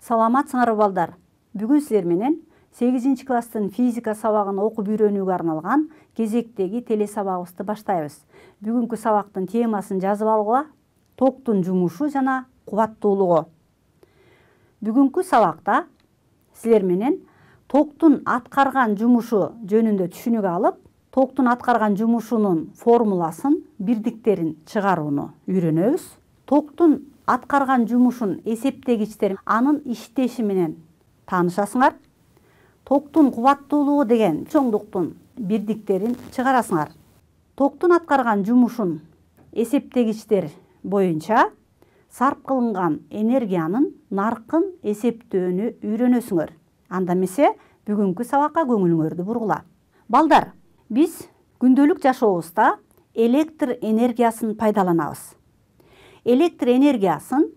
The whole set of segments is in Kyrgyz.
Саламатсыңар балдар. Бүгін сілер менен 8 класстын физика сабагын окуп үйрөнүүгө арналган кезектеги телесабагыбызды баштайбыз. Бүгүнкү сабактын темасын жазып алгыла. Токтун жумушу жана кубаттуулугу. Бүгүнкү сабакта силер менен токтун аткарган жумушу жөнүндө түшүнүк алып, токтун аткарган жумушунун формуласын, бирдиктерин чыгарууну үйрөнөбүз. Токтун аткарган жумушун эсептегичтерин, анын иштеши менен таанышасыңар. Токтун кубаттуулугу деген чоңдуктун бирдиктерин чыгарасыңар. Токтун аткарган жумушун эсептегичтер боюнча сарп кылынган энергиянын наркын эсептөөнү үйрөнөсүңөр. Анда эмесе бүгүнкү сабакка көңүлүңөрдү бургула. Балдар, биз күндөлүк жашообузда электр энергиясын пайдаланабыз. Электр энергиясын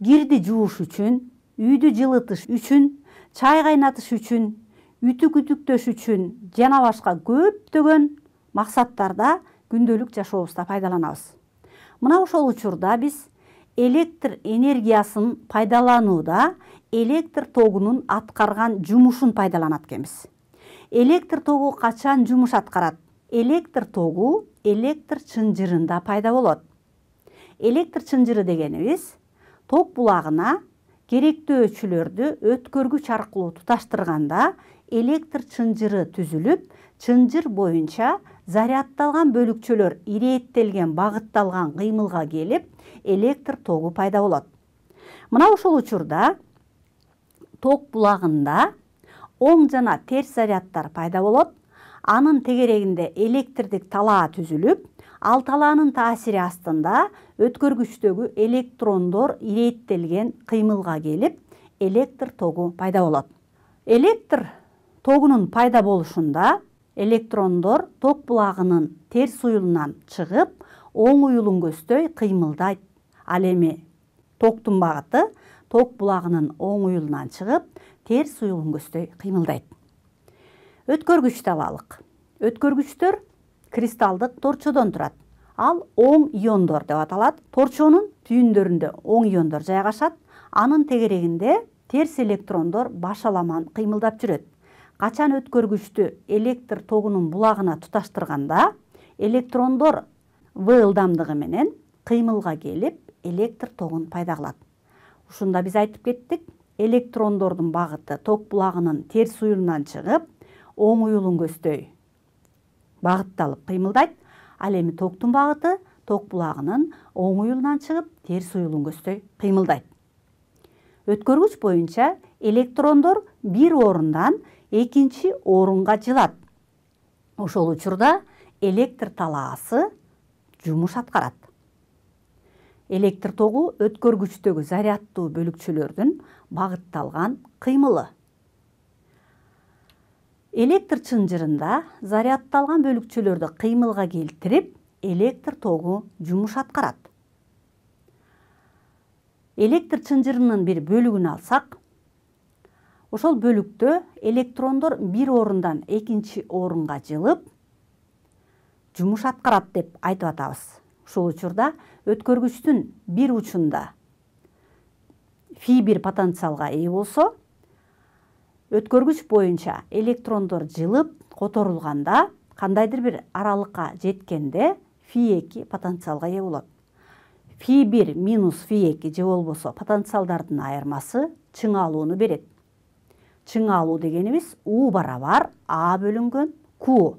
кирди жууш үчүн, үйдү жылытыш үчүн, чай кайнатыш үчүн, үтүк күтүктөш үчүн жана башка көптөгөн максаттарда күндөлүк жашообузда пайдаланабыз. Мына ошол учурда биз электр энергиясын пайдаланууда электр тогунун аткарган жумушун пайдаланат экенбиз. Электр тогу качан жумуш аткарат? Электр тогу электр чынжырында пайда болот. Электр чынжыры дегенибиз ток булагына керектүү өчүлөрдү өткөргүч аркылуу туташтырганда электр чынжыры түзүлүп, чынжыр боюнча зарядталган бөлүкчөлөр ирээттелген багытталган кыймылга келип, электр тогу пайда болот. Мына ошол учурда ток булагында оң жана терс зарядтар пайда болот. Анын тегерегинде электрдик талаа түзүлүп, ал талаанын таасири астында өткөргүчтөгү электрондор ирээттелген кыймылга келип, электр тогу пайда болот. Электр тогунун пайда болушунда электрондор ток булагынын терс уюлунан чыгып, оң уюлун көздөй кыймылдайт. Ал эми токтун багыты ток булагынын оң уюлунан чыгып, терс уюлун көздөй кыймылдайт. Өткөргүчтү алалык. Өткөргүчтөр кристалдык торчодон турат. Ал оң иондор деп аталат. Торчонун түйүндөрүндө оң иондор жайгашат. Анын тегерегинде терс электрондор башаламан кыймылдап жүрөт. Качан өткөргүчтү электр тогунун булагына туташтырганда, электрондор В ылдамдыгы менен кыймылга келип, электр тогун пайда кылат. Ушунда биз айтып кеттик, электрондордун багыты ток булагынын терс уюлунан чыгып, оң уюлун көздөй багытталып кыймылдайт. Ал эми токтун багыты ток булагынын оң уюлунан чыгып, терс уюлун көздөй кыймылдайт. Өткөргүч боюнча электрондор бир орундан экинчи орунга жылат. Ошол учурда электр талаасы жумуш аткарат. Электр тогу өткөргүчтөгү зарядтуу бөлүкчөлөрдүн багытталган кыймылы. Электр чынжырында зарядталган бөлүкчөлөрдү кыймылга келтирип, электр тогу жумуш аткарат. Электр чынжырынын бир бөлүгүн алсак, ошол бөлүктө электрондор бир орундан экинчи орунга жылып, жумуш аткарат деп айтып атабыз. Ошол учурда өткөргүчтүн бир учунда Ф1 потенциалга ээ болсо, өткөргүч боюнча электрондор жылып, которулганда, кандайдыр бир аралыкка жеткенде Ф2 потенциалга ээ болот. Ф1 минус Ф2 же болбосо потенциалдардын айырмасы чың алууну берет. Чың алуу дегенибиз У барабар А бөлүнгөн Q.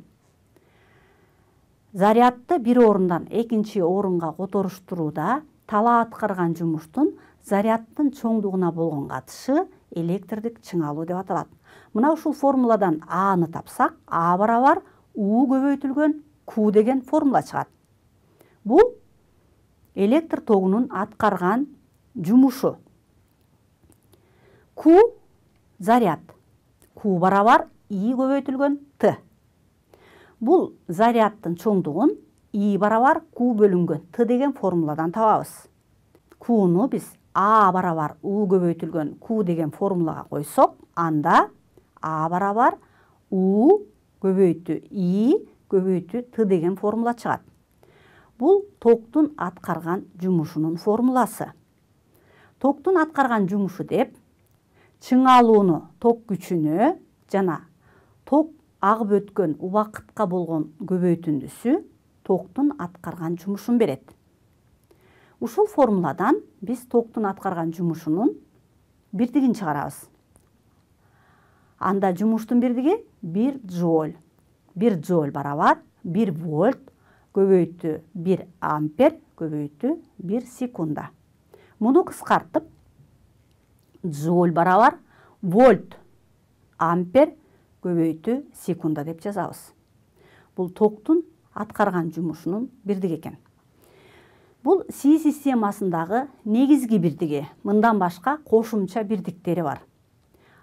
Зарядты бир орундан экинчи орунга которуштурууда талаа аткарган жумуштун зарядтын чоңдугуна болгон катышы электрдик чың алуу деп аталат. Мына ушул формуладан Аны тапсак, А барабар У көбөйтүлгөн Q деген формула чыгат. Бул электр тогунун аткарган жумушу. Q заряд. Q барабар I көбөйтүлгөн Т. Бул зарядтын чоңдугун I барабар Q бөлүнгөн Т деген формуладан табабыз. Q'ну биз А барабар У көбөйтүлгөн Q деген формулага койсок, анда А барабар У көбөйтүү I көбөйтүү Т деген формула чыгат. Бул токтун аткарган жумушунун формуласы. Токтун аткарган жумушу деп чыңалууну ток күчүнө жана ток агып өткөн убакытка болгон көбөйтүндүсү токтун аткарган жумушун берет. Ушул формуладан биз токтун аткарган жумушунун бирдигин чыгарабыз. Анда жумуштун бирдиги 1 джоуль. 1 джоуль барабар 1 вольт көбөйтү 1 ампер көбөйтү 1 секунда. Муну кыскартып джоуль барабар вольт ампер көбөйтү секунда деп жазабыз. Бул токтун аткарган жумушунун бирдиги экен. Бул Си системасындагы негизги бирдиги. Мындан башка кошумча бирдиктери бар.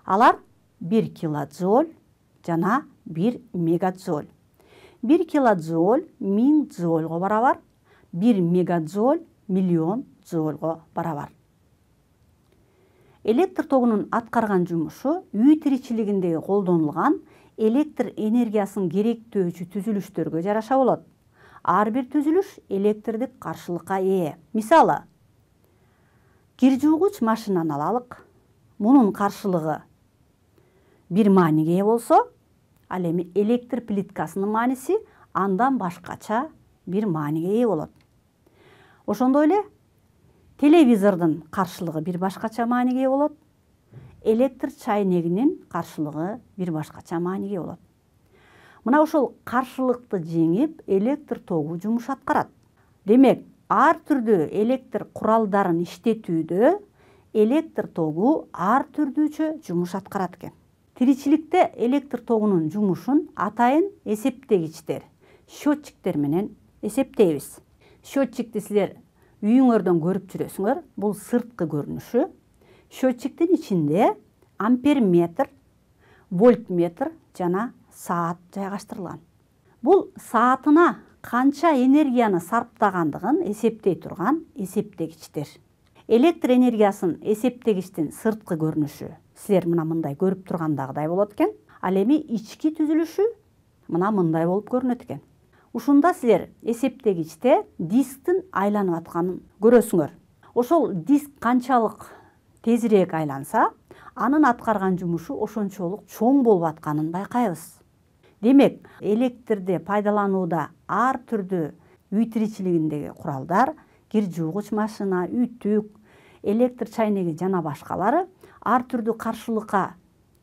Алар 1 килоджоуль жана 1 мегаджоуль. 1 килоджоуль 1000 джоульго барабар, 1 мегаджоуль миллион джоульго барабар. Электр тогунун аткарган жумушу үй тиричилигиндеги колдонулган электр энергиясын керектөөчү түзүлүштөргө жараша болот. Ар бир түзүлүш электрдик каршылыкка ээ. Мисалы, кир жуугуч машинаны алалык. Мунун каршылыгы бир мааниге ээ болсо, ал эми электр плиткасынын мааниси андан башкача бир мааниге ээ болот. Ошондой эле телевизордун каршылыгы бир башкача мааниге ээ болот. Электр чайнегинин каршылыгы бир башкача мааниге болот. Мына ошол каршылыкты жеңип, электр тогу жумуш аткарат. Демек, ар түрдүү электр куралдарын иштетүүдө электр тогу ар түрдүүчө жумуш аткарат экен. Тиричиликте электр тогунун жумушун атайын эсептегичтер, счетчиктер менен эсептейбиз. Счетчикти силер үйүңөрдөн көрүп жүрөсүңөр. Бул сырткы көрүнүшү. Счетчиктин ичинде амперметр, вольтметр жана саат жайгаштырылган. Бул саатына канча энергияны сарптагандыгын эсептей турган эсептегичтер. Электр энергиясын эсептегичтин сырткы көрүнүшү силер мына мындай көрүп тургандагыдай болот экен. Ал эми ички түзүлүшү мына мындай болуп көрүнөт экен. Ушунда силер эсептегичте дисктин айланып атканын көрөсүңөр. Ошол диск канчалык тезирээк айланса, анын аткарган жумушу ошончолук чоң болуп атканын байкайбыз. Демек, электрди пайдаланууда ар түрдүү үй тиричилигиндеги куралдар, кир жуугуч машина, үтүк, электр чайнеги жана башкалары ар түрдүү каршылыкка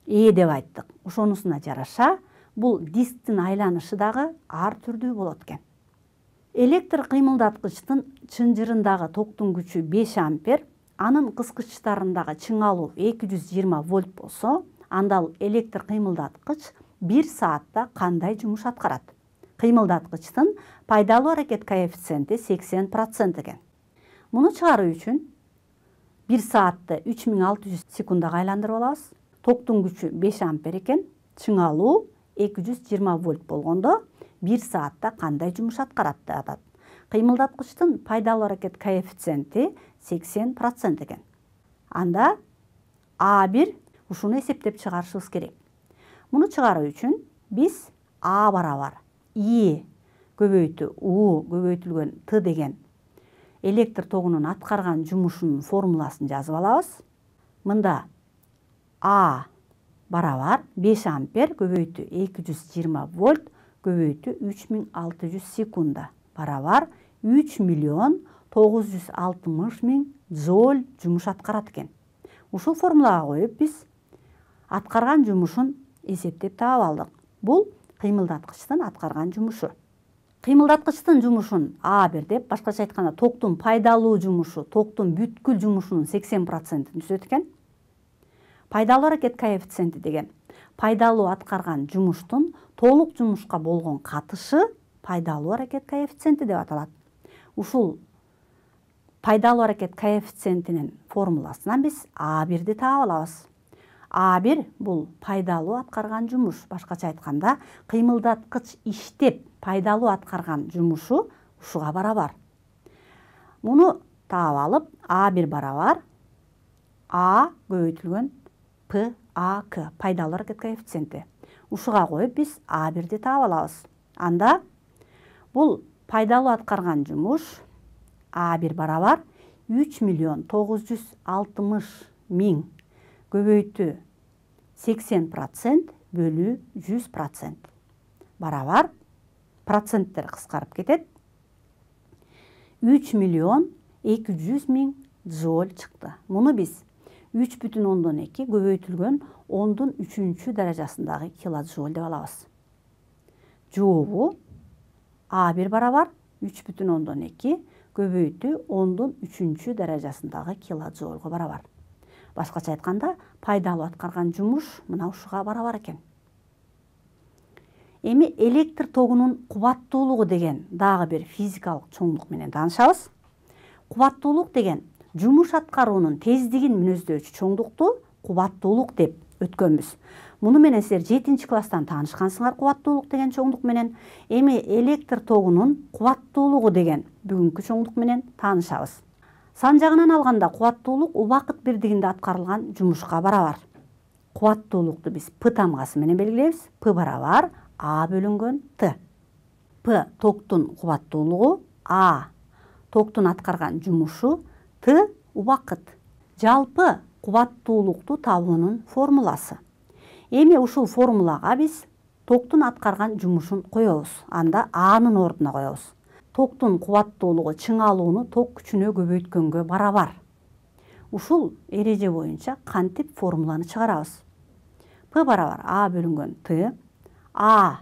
ээ деп айттык. Ошонусуна жараша бул дисктин айланышы дагы ар түрдүү болот экен. Электр кыймылдаткычтын чынжырындагы токтун күчү 5 ампер, анын кыскычтарындагы чыңалуу 220 вольт болсо, анда электр кыймылдаткыч 1 саатта кандай жумуш аткарат? Кыймылдаткычтын пайдалуу аракет коэффициенти 80% экен. Муну чыгаруу үчүн 1 саатты 3600 секундага айландырып алабыз. Токтун күчү 5 ампер экен, чыңалуу 220 вольт болгондо 1 саатта кандай жумуш аткарат деп атат. Кыймылдаткычтын пайдалуу аракет коэффициенти 80% экен. Анда А1 ушуну эсептеп чыгарышыбыз керек. Муну чыгаруу үчүн биз А барабар И көбөйтү У көбөйтүлгөн Т деген электр тогунун аткарган жумушунун формуласын жазып алабыз. Мында А барабар 5 ампер көбөйтү 220 вольт көбөйтү 3600 секунда барабар 3 миллион 960 миң джоуль жумуш аткарат экен. Ушул формулага коюп биз аткарган жумушун эсептеп таап алдык. Бул кыймылдаткычтын аткарган жумушу. Кыймылдаткычтын жумушун А1 деп, башкача айтканда токтун пайдалуу жумушу, токтун бүткүл жумушунун 80% түзөт экен. Пайдалуу аракет коэффициенти деген пайдалуу аткарган жумуштун толук жумушка болгон катышы пайдалуу аракет коэффициенти деп аталат. Ушул пайдалуу аракет коэффициентинин формуласынан биз А1'ди таап алабыз. А1 бул пайдалуу аткарган жумуш. Башкача айтканда, кыймылдаткыч иштеп пайдалуу аткарган жумушу ушуга барабар. Муну таап алып, А1 барабар А көбөйтүлгөн ПАК пайдалуу аракет коэффициенти. Ушуга коюп биз А1'ди таап алабыз. Анда бул пайдалуу аткарган жумуш А1 барабар 3 миллион 960 миң көбөйтүү 80% бөлүү 100% барабар. Проценттер кыскарып кетет. 3.200.000 джоуль чыкты. Муну биз 3,2 көбөйтүлгөн 10^3 даражасындагы килоджоуль деп алабыз. Жообу А1 барабар 3,2 көбөйтүү 10^3 даражасындагы килоджоульга барабар. Башкача айтканда, пайдалуу аткарган жумуш мына ушуга барабар экен. Эми электр тогунун кубаттуулугу деген дагы бир физикалык чоңдук менен таанышабыз. Кубаттуулук деген жумуш аткаруунун тездигин мүнөздөчү чоңдукту кубаттуулук деп өткөнбүз. Муну менен силер 7-класстан таанышкансыңар кубаттуулук деген чоңдук менен. Эми электр тогунун кубаттуулугу деген бүгүнкү чоңдук менен таанышабыз. Сан жагынан алганда кубаттуулук убакыт бирдигинде аткарылган жумушка барабар. Кубаттуулукту биз П тамгасы менен белгилейбиз. П барабар А бөлүнгөн Т. П токтун кубаттуулугу, А токтун аткарган жумушу, Т убакыт. Жалпы кубаттуулукту табуунун формуласы. Эми ушул формулага биз токтун аткарган жумушун коебуз. Анда Анын ордуна коебуз. Токтун кубаттуулугу чыңалууну ток күчүнө көбөйткөнгө барабар. Ушул эреже боюнча кантип формуланы чыгарабыз? П барабар А бөлүнгөн Т. А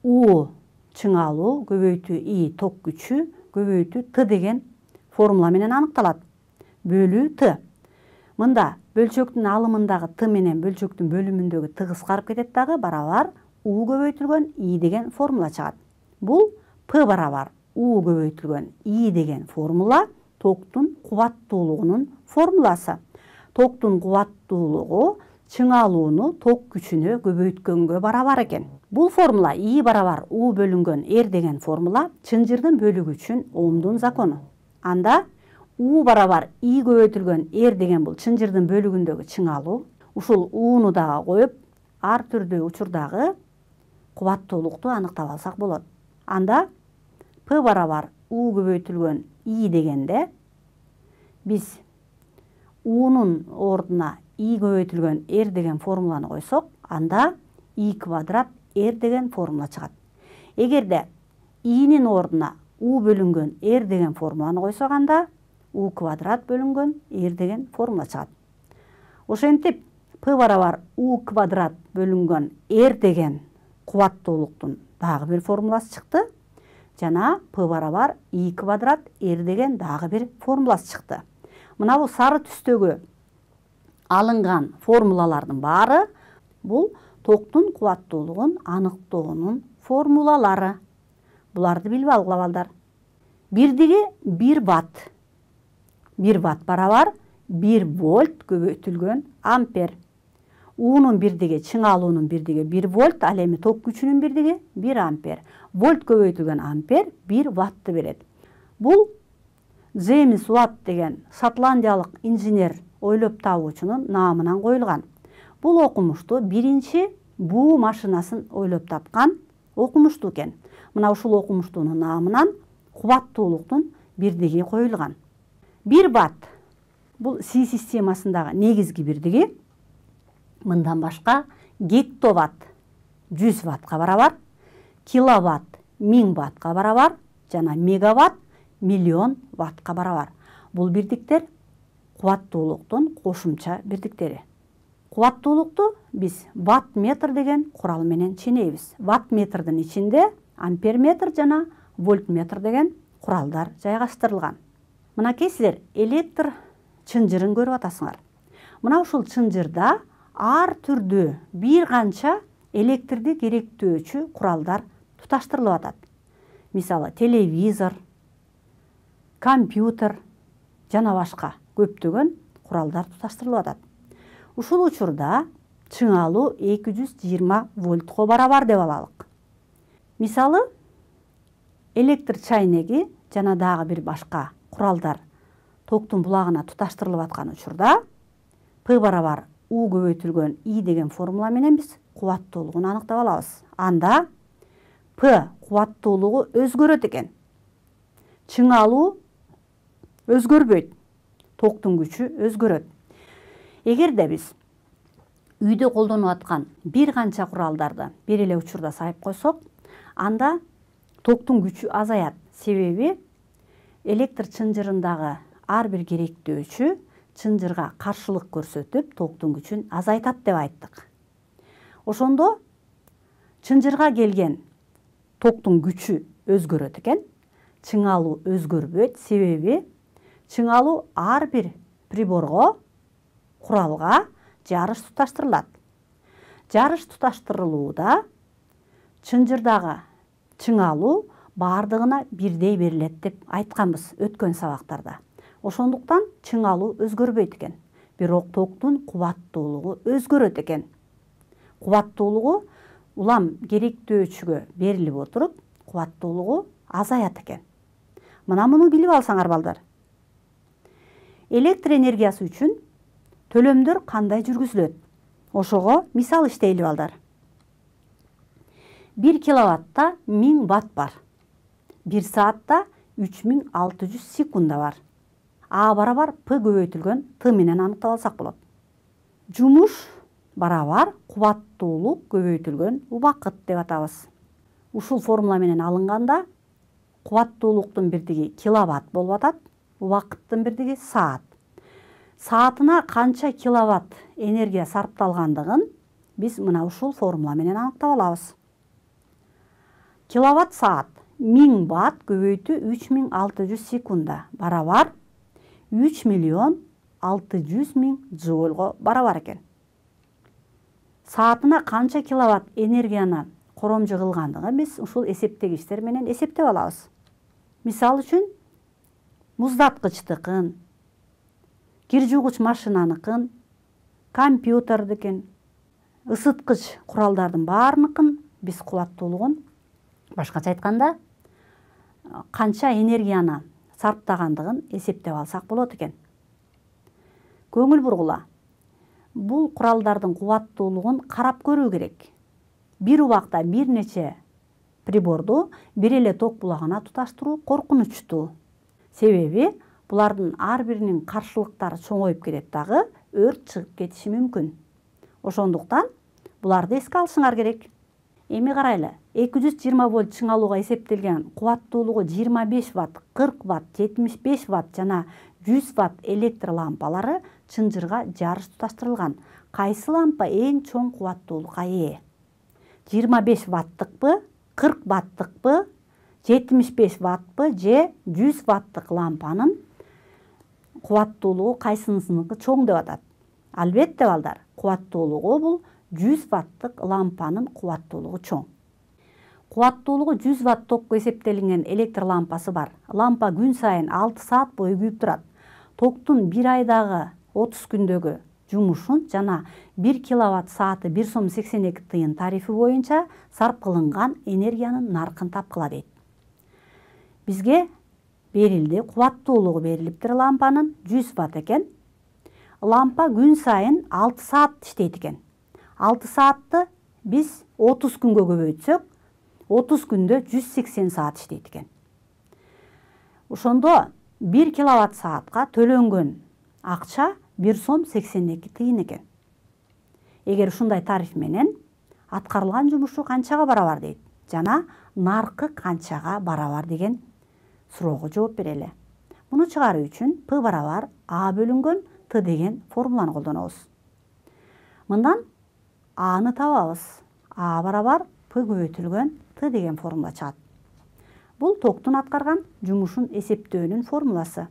У чыңалуу көбөйтүү И ток күчү көбөйтүү Т деген формула менен аныкталат. Бөлүү Т. Мында бөлчөктүн алымындагы Т менен бөлчөктүн бөлүмүндөгү Т кыскарып кетет дагы, барабар У көбөйтүлгөн И деген формула чыгат. Бул П барабар У көбөйтүлгөн И деген формула токтун кубаттуулугунун формуласы. Токтун кубаттуулугу чыңалууну ток күчүнө көбөйткөнгө барабар экен. Бул формула И барабар У бөлүнгөн R деген формула чынжырдын бөлүгүчүн Омдун закону. Анда У барабар И көбөйтүлгөн R деген бул чынжырдын бөлүгүндөгү чыңалуу. Ушул Уну дагы коюп, ар түрдүү учурдагы кубаттуулукту аныктап алсак болот. Анда П барабар У көбөйтүлгөн И дегенде биз Унун ордуна И көбөйтүлгөн R деген формуланы койсок, анда И квадрат R деген формула чыгат. Эгерде И'нин ордуна У бөлүнгөн R деген формуланы койсок, анда U квадрат бөлүнгөн R деген формула чыгат. Ошентип П барабар U квадрат бөлүнгөн R деген кубаттуулуктун дагы бир формуласы чыкты. Жана П барабар I квадрат R деген дагы бир формуласы чыкты. Мына бул сары түстөгү алынган формулалардын баары бул токтун кубаттуулугун аныктоонун формулалары. Буларды билип алгыла балдар. Бирдиги 1 ватт. 1 ватт барабар 1 вольт көбөйтүлгөн ампер. Уунун бирдиги, чыңалуунун бирдиги 1 вольт, ал эми ток күчүнүн бирдиги 1 ампер. Вольт көбөйтүлгөн ампер 1 ваттты берет. Бул Джеймс Уатт деген шотландиялык инженер ойлоп табуучунун наамынан коюлган. Бул окумушту биринчи буу машинасын ойлоп тапкан окумуштуу экен. Мына ушул окумуштуунун наамынан кубаттуулуктун бирдиги коюлган. 1 ватт бул Си системасындагы негизги бирдиги. Мындан башка гектоватт 100 ваттка барабар, киловатт 1000 ваттка барабар, жана мегаватт 1.000.000 ваттка барабар. Бул бирдиктер кубаттуулуктун кошумча бирдиктери. Кубаттуулукту биз ватт метр деген курал менен ченейбиз. Ватт метрдин ичинде ампер метр жана вольт метр деген куралдар жайгаштырылган. Мынакей силер электр чынжырын көрүп атасыңар. Мына ушул чынжырда ар түрдүү бир канча электрди керектөөчү куралдар туташтырылып атат. Мисалы телевизор, компьютер жана башка көптөгөн куралдар туташтырылып атат. Ушул учурда чыңалуу 220 вольтко барабар деп алалык. Мисалы электр чайнеги жана дагы бир башка куралдар токтун булагына туташтырылып аткан учурда П барабар У көбөйтүлгөн И деген формула менен биз кубаттуулугун аныктап алабыз. Анда П кубаттуулугу өзгөрөт экен. Чыңалуу өзгөрбөйт. Токтун күчү өзгөрөт. Эгерде биз үйдө колдонуп аткан бир канча куралдарды бир эле учурда сайып койсок, анда токтун күчү азаят. Себеби электр чынжырындагы ар бир керектөөчү чынжырга каршылык көрсөтүп, токтун күчүн азайтат деп айттык. Ошондо чынжырга келген токтун күчү өзгөрөт экен, чыңалуу өзгөрбөйт. Себеби чыңалуу ар бир приборго, куралга жарыш туташтырылат. Жарыш туташтырылууда чынжырдагы чыңалуу бардыгына бирдей берилет деп айтканбыз өткөн сабактарда. Ошондуктан чыңалуу өзгөрбөйт экен. Бирок токтун кубаттуулугу өзгөрөт экен. Кубаттуулугу улам керектөөчүгө берилип отуруп, кубаттуулугу азаят экен. Мына муну билип алсаңар балдар. Электр энергиясы үчүн төлөмдөр кандай жүргүзүлөт? Ошого мисал иштейли балдар. 1 киловатта 1000 ватт бар. 1 саатта 3600 секунда бар. А барабар П көбөйтүлгөн Т менен аныктап алсак болот. Жумуш барабар кубаттуулук көбөйтүлгөн убакыт деп атабыз. Ушул формула менен алынганда кубаттуулуктун бирдиги киловатт болуп атат, убакыттын бирдиги саат. Саатына канча киловатт энергия сарпталгандыгын биз мына ушул формула менен аныктап алабыз. Киловатт саат 1000 ватт көбөйтүү 3600 секунда барабар 3.600.000 джоульго барабар экен. Саатына канча киловатт энергияны коромжу кылгандыгын биз ушул эсептегичтер менен эсептеп алабыз. Мисал үчүн муздаткычтыкын, кир жуугуч машинаныкын, компьютердикин, ысыткыч куралдардын баарыныкын биз кубаттуулугун, башкача айтканда, канча энергияны сарптагандыгын эсептеп алсак болот экен. Көңүл бургула. Бул куралдардын кубаттуулугун карап көрүү керек. Бир убакта бир нече приборду бир эле ток булагына туташтыруу коркунучтуу. Себеби булардын ар биринин каршылыктары чоңоюп кетет дагы, өрт чыгып кетиши мүмкүн. Ошондуктан буларды эске алышыңар керек. Эми карайлы, 220 вольт чыңалууга эсептелген кубаттуулугу 25 ватт, 40 ватт, 75 ватт жана 100 ватт электр лампалары чынжырга жарыш туташтырылган. Кайсы лампа эң чоң кубаттуулукка ээ? 25 ваттыкпы, 40 ваттыкпы, 75 ваттпы же 100 ваттык лампанын кубаттуулугу кайсынысыныкы чоң деп атат? Албетте балдар, кубаттуулугу бул 100 ваттык лампанын кубаттуулугу чоң. Кубаттуулугу 100 ватт токко эсептелинген электр лампасы бар. Лампа күн сайын 6 саат бою күйүп турат. Токтун бир айдагы 30 күндөгү жумушун жана 1 киловатт сааты 1 сом 82 тыйын тарифи боюнча сарп кылынган энергиянын наркын тапкыла дейт. Бизге берилди, кубаттуулугу берилиптир лампанын 100 ватт экен. Лампа күн сайын 6 саат иштейт экен. 6 саатты биз 30 күнгө көбөйтсөк, 30 күндө 180 саат иштейт экен. Ошондо 1 киловатт саатка төлөнгөн акча 1 сом 82 тыйын экен. Эгер ушундай тариф менен аткарылган жумушу канчага барабар дейт жана наркы канчага барабар деген суроого жооп берели. Муну чыгаруу үчүн П барабар А бөлүнгөн Т деген формуланы колдонобуз. Мындан Аны табабыз. А барабар П көбөйтүлгөн Т деген формула чыгат. Бул токтун аткарган жумушун эсептөөнүн формуласы.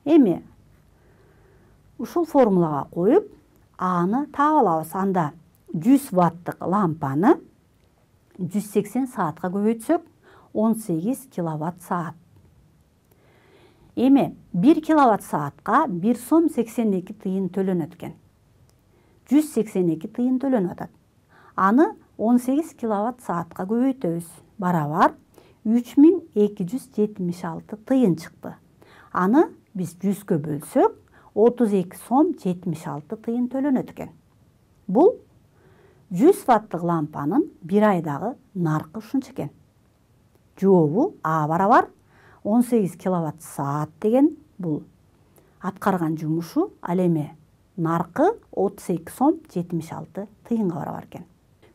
Эми ушул формулага коюп, Аны таап алабыз. Анда 100 ваттык лампаны 180 саатка көбөйтсөк, 18 киловатт саат. Эми 1 киловатт саатка 1 сом 82 тыйын төлөнөт экен. 182 тыйын төлөнүп атат. Аны 18 киловатт саатка көбөйтөбүз. Барабар 3276 тыйын чыкты. Аны биз 100кө бөлсөк, 32 сом 76 тыйын төлөнөт экен. Бул 100 ваттык лампанын бир айдагы наркы ушунча экен. Жообу А барабар 18 киловатт саат деген бул аткарган жумушу. Ал эми наркы 32 сом 76 тыйынга барабар экен.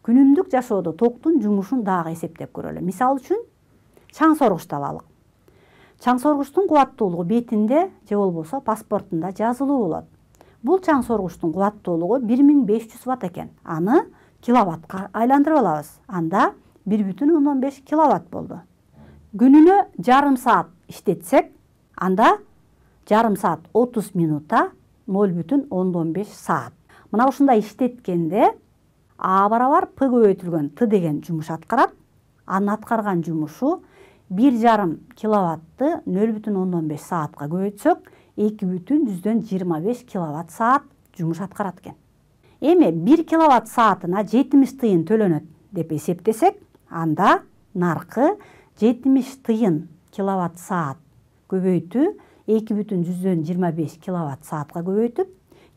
Күнүмдүк жашоодо токтун жумушун дагы эсептеп көрөлү. Мисалы үчүн чаң соргучту алалык. Чаң соргучтун кубаттуулугу бетинде же болбосо паспортунда жазылуу болот. Бул чаң соргучтун кубаттуулугу 1500 ватт экен. Аны киловаттка айландырып алабыз. Анда 1,5 киловатт болду. Күнүнө жарым саат иштетсек, анда жарым саат 30 минутта 0,15 саат. Мына ушундай иштеткенде А барабар П көбөйтүлгөн Т деген жумуш аткарат. Анын аткарган жумушу 1,5 киловатты 0,15 саатка көбөйтсөк, 2,25 киловатт саат жумуш аткарат экен. Эми 1 киловатт саатына 70 тыйын төлөнөт деп эсептесек, анда наркы 70 тыйын киловатт саат көбөйтүү 2,25 киловатт саатка көбөйтүп,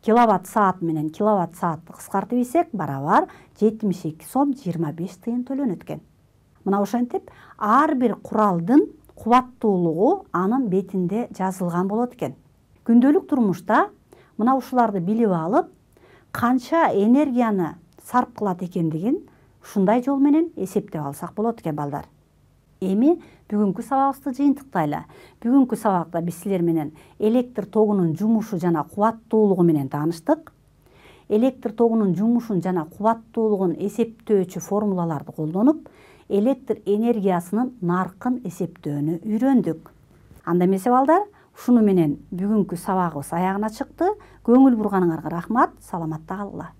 киловатт саат менен киловатт саатты кыскартып ийсек, барабар 72 сом 25 тыйын төлөнөт экен. Мына ошентип ар бир куралдын кубаттуулугу анын бетинде жазылган болот экен. Күндөлүк турмушта мына ушуларды билип алып, канча энергияны сарп кылат экендигин ушундай жол менен эсептеп алсак болот экен балдар. Эми бүгүнкү сабагыбызды жыйынтыктайлы. Бүгүнкү сабакта биз силер менен электр тогунун жумушу жана кубаттуулугу менен тааныштык. Электр тогунун жумушун жана кубаттуулугун эсептөөчү формулаларды колдонуп, электр энергиясынын наркын эсептөөнү үйрөндүк. Анда эмесе балдар, ушуну менен бүгүнкү сабагыбыз аягына чыкты. Көңүл бурганыңарга рахмат. Саламатта калгыла.